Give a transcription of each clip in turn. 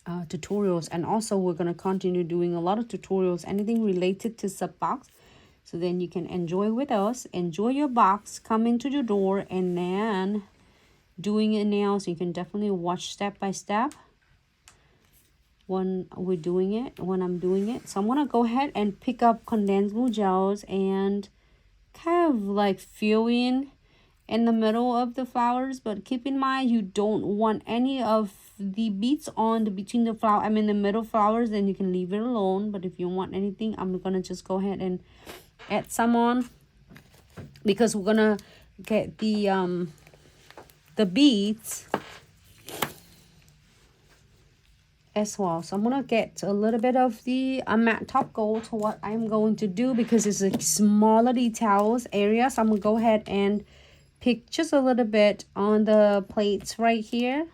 tutorials, and also we're going to continue doing a lot of tutorials, anything related to sub box, so then you can enjoy with us, enjoy your box, come into your door, and then doing it now, so you can definitely watch step by step when we're doing it, when I'm doing it. So I'm gonna go ahead and pick up condensed glue gels and kind of like fill in the middle of the flowers, but keep in mind you don't want any of the beads on the between the flower, I mean the middle flowers, then you can leave it alone. But if you want anything, I'm gonna just go ahead and add some on, because we're gonna get the beads as well. So I'm gonna get a little bit of the matte top gold to what I'm going to do, because it's a smaller details area. So I'm gonna go ahead and pick just a little bit on the plates right here,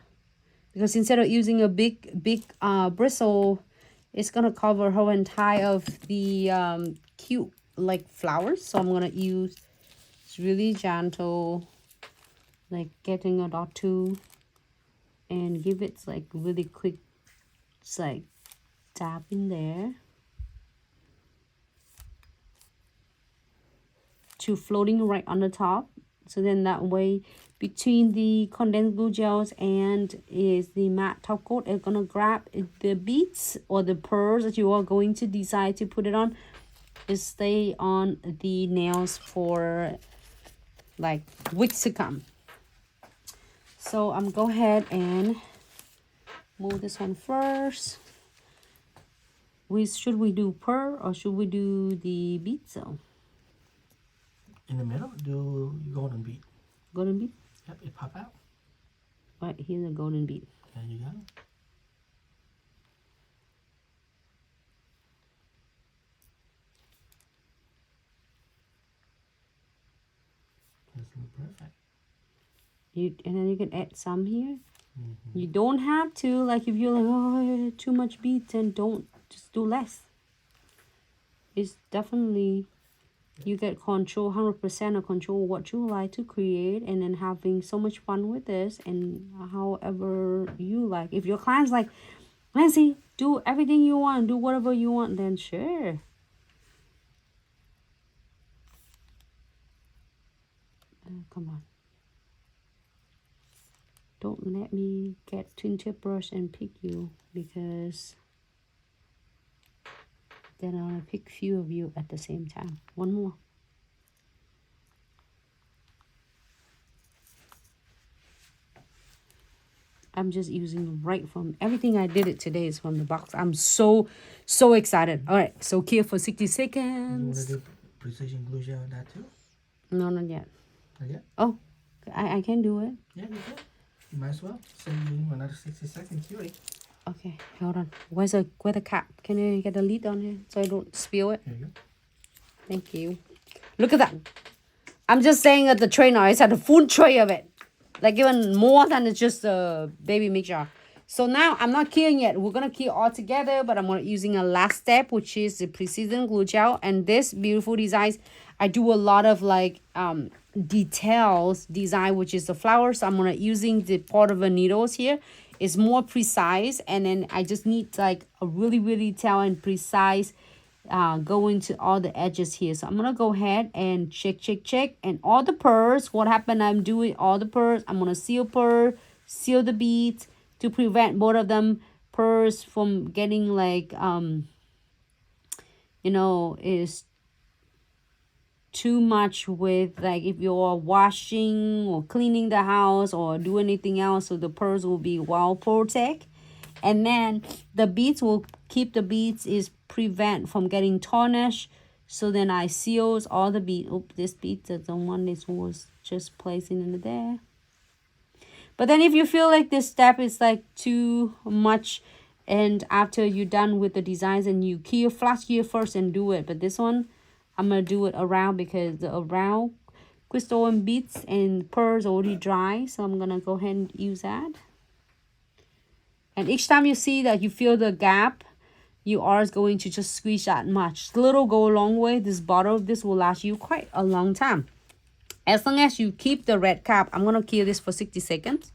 because instead of using a big bristle, it's gonna cover her entire of the cute like flowers. So I'm gonna use, it's really gentle, like getting a dot two, and give it like really quick, just like tap in there to floating right on the top. So then that way, between the condensed glue gels and is the matte top coat, it's gonna grab the beads or the pearls that you are going to decide to put it on, is stay on the nails for like weeks to come. So I'm go ahead and move this one first. Should we do pearl or should we do the bead? So in the middle, do golden bead. Golden bead? Yep, it pop out. Right, here's a golden bead. There you go. That's perfect. And then you can add some here. You don't have to, like if you're like, oh, too much beads, and don't, just do less. It's definitely, you get control, 100% of control what you like to create, and then having so much fun with this, and however you like. If your client's like, Nancy, do everything you want, do whatever you want, then sure. Come on. Don't let me get twin tip brush and pick you, because then I want to pick few of you at the same time. One more. I'm just using right from everything I did it today is from the box. I'm so excited. All right, so here for 60 seconds. You want to do precision glue gel on that too? No, not yet. Not yet? Oh, I can do it. Yeah, you can. You might as well. So you need another 60 seconds, Cutie. Okay, hold on. Where's the cap? Can you get the lid on here so I don't spill it? Here you go. Thank you. Look at that. I'm just saying that the tray now is had a full tray of it. Like even more than just a baby mixture. So now I'm not killing yet. We're going to kill all together, but I'm going to using a last step, which is the precision glue gel. And this beautiful designs, I do a lot of like details design, which is the flowers. So I'm going to using the part of the needles here. It's more precise, and then I just need like a really detail and precise going to all the edges here. So I'm gonna go ahead and check, and all the pearls, what happened, I'm doing all the pearls. I'm gonna seal seal the beads to prevent both of them pearls from getting like you know, is too much with, like if you're washing or cleaning the house or do anything else, so the pearls will be well protected. And then the beads will keep the beads is prevent from getting tarnished. So then I seals all the beads. Oh, this bead is the one that was just placing in there. But then if you feel like this step is like too much, and after you're done with the designs, and you key flash here first and do it. But this one, I'm going to do it around, because the around crystal and beads and pearls already dry. So I'm going to go ahead and use that. And each time you see that you feel the gap, you are going to just squeeze that much. Little go a long way. This bottle, this will last you quite a long time. As long as you keep the red cap, I'm going to keep this for 60 seconds.